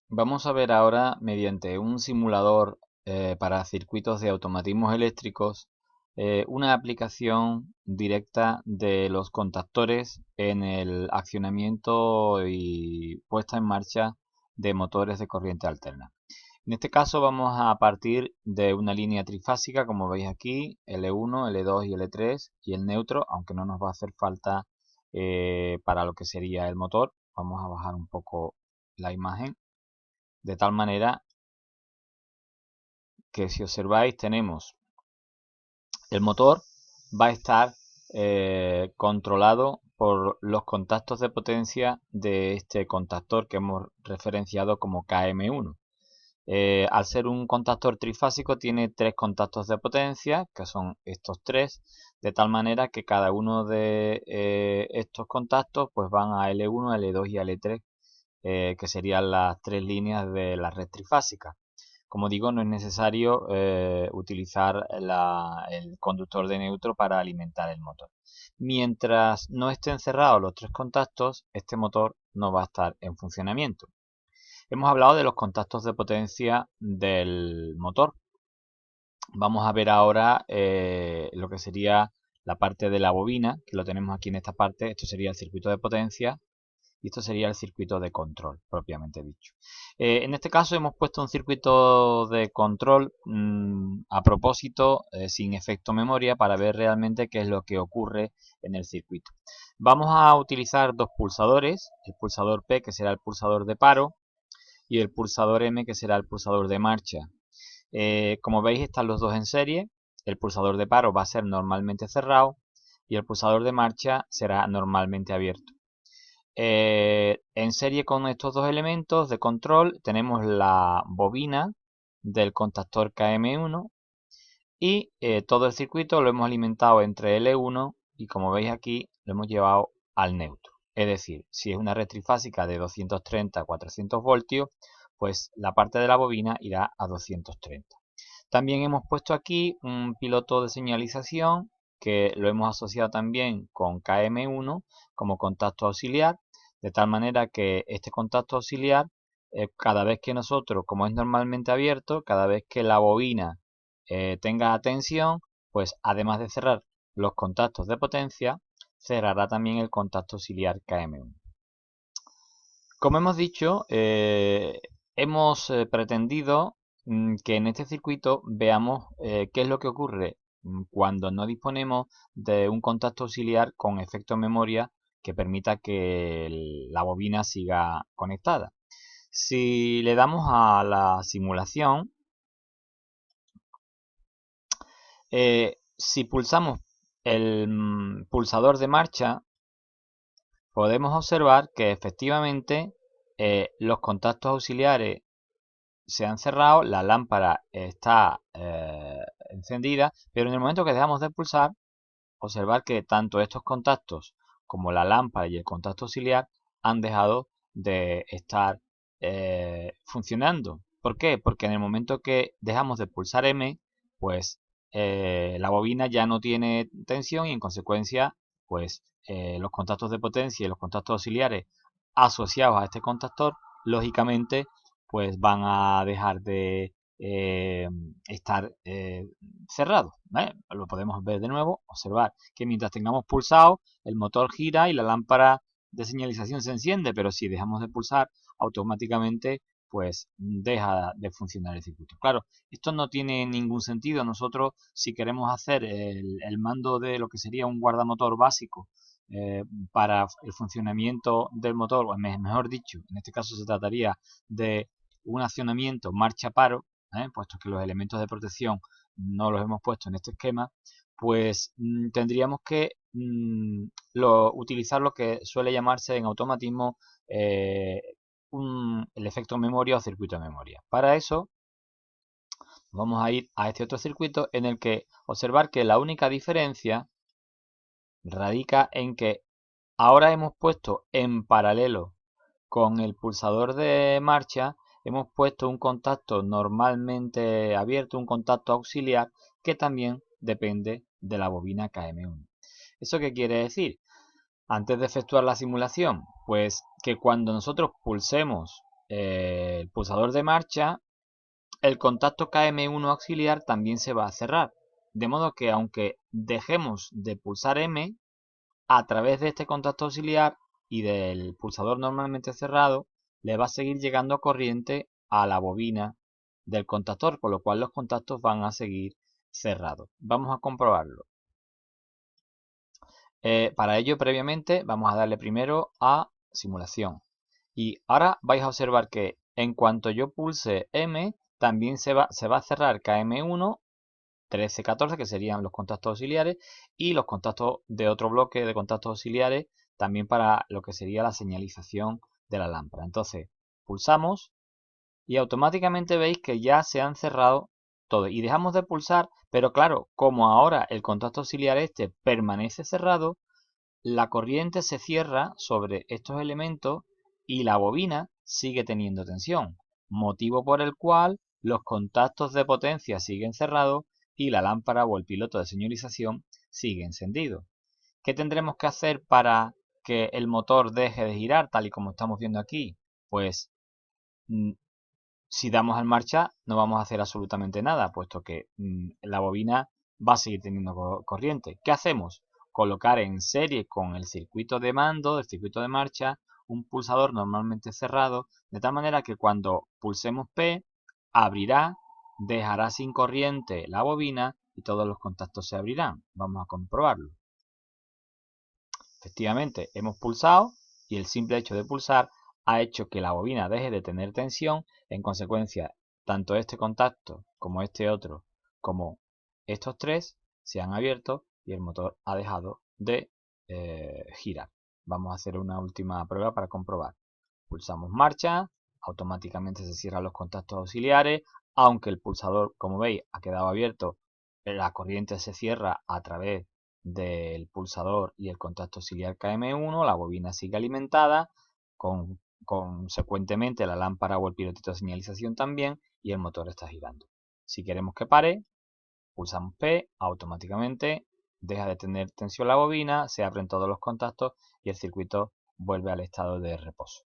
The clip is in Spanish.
Vamos a ver ahora, mediante un simulador para circuitos de automatismos eléctricos, una aplicación directa de los contactores en el accionamiento y puesta en marcha de motores de corriente alterna. En este caso vamos a partir de una línea trifásica, como veis aquí, L1, L2 y L3, y el neutro, aunque no nos va a hacer falta para lo que sería el motor. Vamos a bajar un poco la imagen, de tal manera que si observáis tenemos el motor va a estar controlado por los contactos de potencia de este contactor que hemos referenciado como KM1. Al ser un contactor trifásico tiene tres contactos de potencia, que son estos tres, de tal manera que cada uno de estos contactos pues van a L1, L2 y L3, que serían las tres líneas de la red trifásica. Como digo, no es necesario utilizar el conductor de neutro para alimentar el motor. Mientras no estén cerrados los tres contactos, este motor no va a estar en funcionamiento. Hemos hablado de los contactos de potencia del motor. Vamos a ver ahora lo que sería la parte de la bobina, que lo tenemos aquí en esta parte. Esto sería el circuito de potencia y esto sería el circuito de control, propiamente dicho. En este caso hemos puesto un circuito de control a propósito, sin efecto memoria, para ver realmente qué es lo que ocurre en el circuito. Vamos a utilizar dos pulsadores, el pulsador P, que será el pulsador de paro, y el pulsador M, que será el pulsador de marcha. Como veis, están los dos en serie. El pulsador de paro va a ser normalmente cerrado y el pulsador de marcha será normalmente abierto. En serie con estos dos elementos de control tenemos la bobina del contactor KM1 y todo el circuito lo hemos alimentado entre L1 y, como veis aquí, lo hemos llevado al neutro. Es decir, si es una red trifásica de 230 a 400 voltios, pues la parte de la bobina irá a 230. También hemos puesto aquí un piloto de señalización que lo hemos asociado también con KM1 como contacto auxiliar, de tal manera que este contacto auxiliar, cada vez que nosotros, como es normalmente abierto, cada vez que la bobina tenga tensión, pues además de cerrar los contactos de potencia, cerrará también el contacto auxiliar KM1. Como hemos dicho, hemos pretendido que en este circuito veamos qué es lo que ocurre cuando no disponemos de un contacto auxiliar con efecto memoria que permita que la bobina siga conectada. Si le damos a la simulación, si pulsamos el pulsador de marcha, podemos observar que efectivamente los contactos auxiliares se han cerrado, la lámpara está encendida, pero en el momento que dejamos de pulsar, observar que tanto estos contactos como la lámpara y el contacto auxiliar han dejado de estar funcionando. ¿Por qué? Porque en el momento que dejamos de pulsar M, pues la bobina ya no tiene tensión y en consecuencia, pues los contactos de potencia y los contactos auxiliares asociados a este contactor, lógicamente, pues van a dejar de estar cerrados, ¿vale? Lo podemos ver de nuevo, observar que mientras tengamos pulsado, el motor gira y la lámpara de señalización se enciende, pero si dejamos de pulsar, automáticamente pues deja de funcionar el circuito. Claro, esto no tiene ningún sentido. Nosotros, si queremos hacer el mando de lo que sería un guardamotor básico eh, para el funcionamiento del motor, o mejor dicho, en este caso se trataría de un accionamiento marcha-paro, puesto que los elementos de protección no los hemos puesto en este esquema, pues tendríamos que utilizar lo que suele llamarse en automatismo el efecto memoria o circuito de memoria. Para eso vamos a ir a este otro circuito en el que observar que la única diferencia radica en que ahora hemos puesto en paralelo con el pulsador de marcha, hemos puesto un contacto normalmente abierto, un contacto auxiliar que también depende de la bobina KM1. ¿Eso qué quiere decir? Antes de efectuar la simulación, pues que cuando nosotros pulsemos el pulsador de marcha, el contacto KM1 auxiliar también se va a cerrar. De modo que aunque dejemos de pulsar M, a través de este contacto auxiliar y del pulsador normalmente cerrado, le va a seguir llegando corriente a la bobina del contactor, con lo cual los contactos van a seguir cerrados. Vamos a comprobarlo. Para ello, previamente, vamos a darle primero a simulación. Y ahora vais a observar que en cuanto yo pulse M, también se va a cerrar KM1, 13, 14, que serían los contactos auxiliares, y los contactos de otro bloque de contactos auxiliares, también para lo que sería la señalización de la lámpara. Entonces, pulsamos y automáticamente veis que ya se han cerrado todos. Y dejamos de pulsar, pero claro, como ahora el contacto auxiliar este permanece cerrado, la corriente se cierra sobre estos elementos y la bobina sigue teniendo tensión, motivo por el cual los contactos de potencia siguen cerrados y la lámpara o el piloto de señalización sigue encendido. ¿Qué tendremos que hacer para que el motor deje de girar tal y como estamos viendo aquí? Pues si damos en marcha no vamos a hacer absolutamente nada, puesto que la bobina va a seguir teniendo corriente. ¿Qué hacemos? Colocar en serie con el circuito de mando, el circuito de marcha, un pulsador normalmente cerrado, de tal manera que cuando pulsemos P, abrirá, dejará sin corriente la bobina y todos los contactos se abrirán. Vamos a comprobarlo. Efectivamente, hemos pulsado y el simple hecho de pulsar ha hecho que la bobina deje de tener tensión. En consecuencia, tanto este contacto como este otro, como estos tres, se han abierto y el motor ha dejado de girar. Vamos a hacer una última prueba para comprobar. Pulsamos marcha, automáticamente se cierran los contactos auxiliares, aunque el pulsador, como veis, ha quedado abierto, la corriente se cierra a través del pulsador y el contacto auxiliar KM1, la bobina sigue alimentada, consecuentemente la lámpara o el pilotito de señalización también, y el motor está girando. Si queremos que pare, pulsamos P, automáticamente deja de tener tensión la bobina, se abren todos los contactos y el circuito vuelve al estado de reposo.